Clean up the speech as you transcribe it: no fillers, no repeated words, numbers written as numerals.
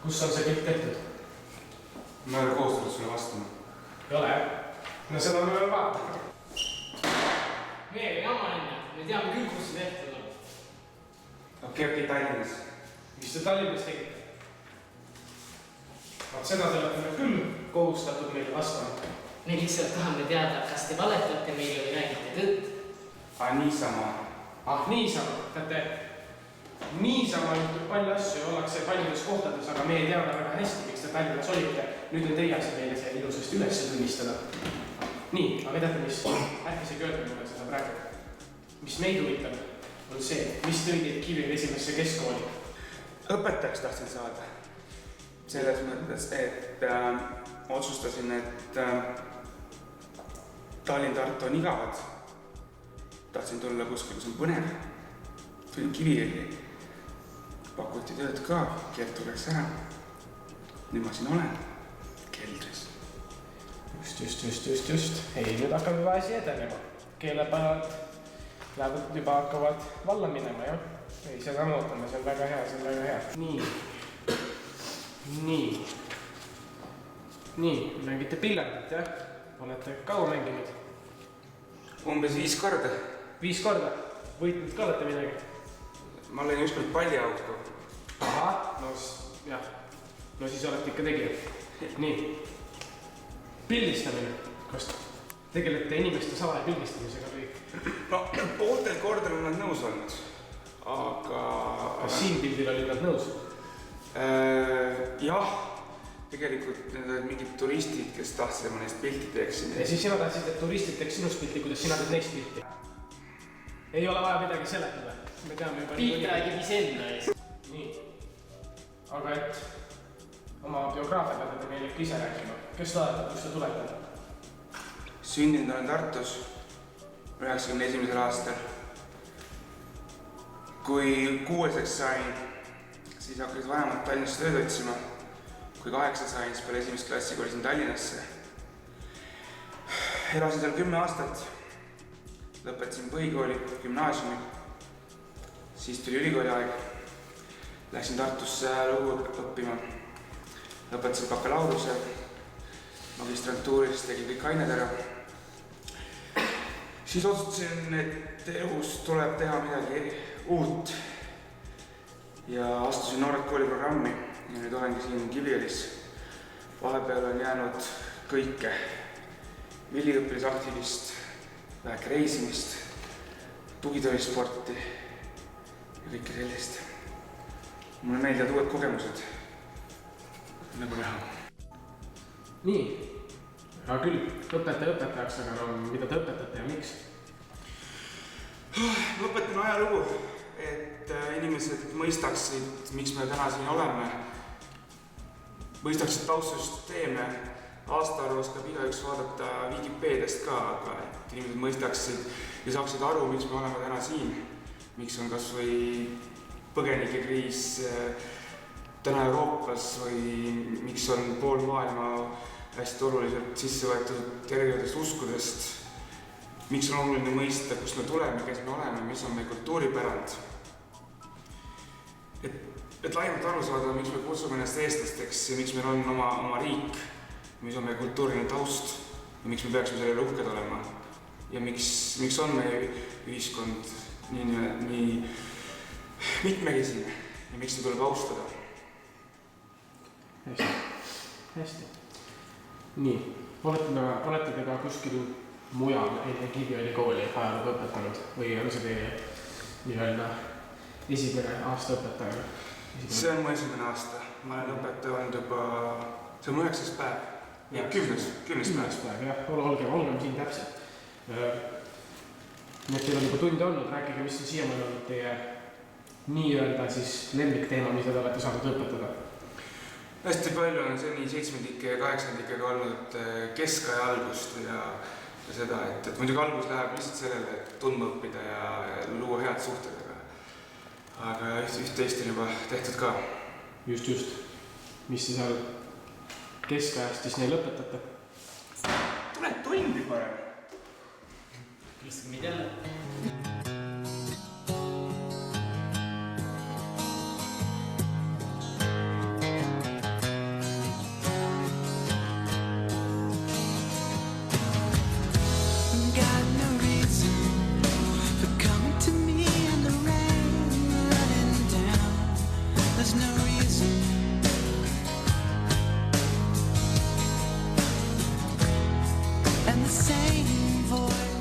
Kus on see pilt tehtud? Ma ei ole kohustatud sulle vastama. Ei ole, jah? No seda me veel vaatame. Meie jama enne, me teame küll, kus see tehtud on. Okei, Tallinnas. Mis te Tallinnas tegite? Vaat seda te olete nüüd küll kohustatud meile vastama. Me lihtsalt tahame teada, kas te valetate meile või räägite tõtt. Niisama. Niisama. Teate, niisama juhtub palju asju ja ollakse paljudes kohtades, aga me ei teada väga hästi, miks te Tallinnas olite. Nüüd on teie asi meile see ilusasti üles tunnistada. Nii, aga teate mis? Äkki see köödme mulle seda praegu. Mis meid huvitab, on see, mis tõi teid Kiviõli esimesse keskkooli? Õpetajaks tahtsin saada. Selles mõttes, et otsustasin, et Tallinn-Tartu on igavad. Tahtsin tulla kuskil, kus on põnev. Tulin Kiviõli. Pakuti tööd ka, Kertu läks ära. Nüüd ma siin olen, keldris. Just. Ei, nüüd hakkab juba asi edenema. Keelepäevad lähevad juba hakkavad valla minema, jah? Ei, seda me ootame, see on väga hea. Nii, mängite pillerdit, jah? Olete kaua mänginud? Umbes 5 korda. 5 korda? Võitnud ka olete midagi? Ma olen ükskord palliauku. Aha, jah. No siis olete ikka tegijad. Nii. Pildistamine. Kas tegelete inimeste salaja pildistamisega või? No, pooltel kordadel on nad nõus olnud. Aga... Kas siin pildil olid nad nõus? Jah. Tegelikult need olid mingid turistid, kes tahtsid, et ma neist pilti teeksin. Ja siis sina tahtsid, et turistid teeks sinust pilti, kuidas sina teed neist pilti. Ei ole vaja midagi seletada. Me teame juba... Pilt räägib iseenda eest. Nii. Aga et oma biograafia peate te meile ikka ise rääkima. Kes toetab, kus te tulete? Sündinud olen Tartus 91. aastal. Kui 6. sain, siis hakkasid vanemad Tallinnas tööd otsima. Kui 8 sain, siis peale esimest klassi kolisin Tallinnasse. Elasin seal 10 aastat. Lõpetasin põhikooli, gümnaasiumi. Siis tuli ülikooli aeg. Läksin Tartusse lugu õppima. Lõpetasin bakalaureuse. Magistrantuuris tegin kõik ained ära. Siis otsustasin, et elus tuleb teha midagi uut. Ja astusin Noored Kooli programmi. Ja nüüd olengi siin Kiviõlis. Vahepeal on jäänud kõike. Üliõpilasaktivist, väheke reisimist, tugitöösporti ja kõike sellist. Mulle meeldivad uued kogemused. Nagu näha. Nii. Aga küll, õpetajaks, aga no mida te õpetate ja miks? Ma õpetan ajalugu, et inimesed mõistaksid, miks me täna siin oleme. Mõistaksid taustsüsteeme, aastaarvus peab igaüks vaadata Wikipediast ka, aga et inimesed mõistaksid ja saaksid aru, miks me oleme täna siin. Miks on kas või põgenikekriis täna Euroopas või miks on pool maailma hästi oluliselt sisse võetud erinevatest uskudest. Miks on oluline mõista, kust me tuleme, kes me oleme, mis on meie kultuuripärand. Et laiemalt aru saada, miks me kutsume ennast eestlasteks ja miks meil on oma riik, mis on meie kultuuriline taust ja miks me peaksime sellele uhked olema. Ja miks on meie ühiskond nii mitmekesine ja miks see tuleb austada. Hästi. Nii, olete te ka kuskil mujal enne Kiviõli kooli ajalugu õpetanud või on see teie nii-öelda esimene aasta õpetaja? See on mu esimene aasta. Ma olen õpetaja olnud juba... See on mu 9. päev. Ja 10. päev. Jah, olgem siin täpselt. Nii et teil on juba tunde olnud. Rääkige, mis on siiamaani olnud teie nii-öelda siis lemmikteema, mis te olete saanud õpetada? Hästi palju on see nii 7. ja 8. olnud keskaja algust ja seda, et muidugi algus läheb lihtsalt sellele, et tundma õppida ja luua head suhted. Aga üht-teist on juba tehtud ka. Just. Mis te seal keskajast siis neil õpetate? Tuled tundi parem. Küll meid jälle. there's no reason. And the same voice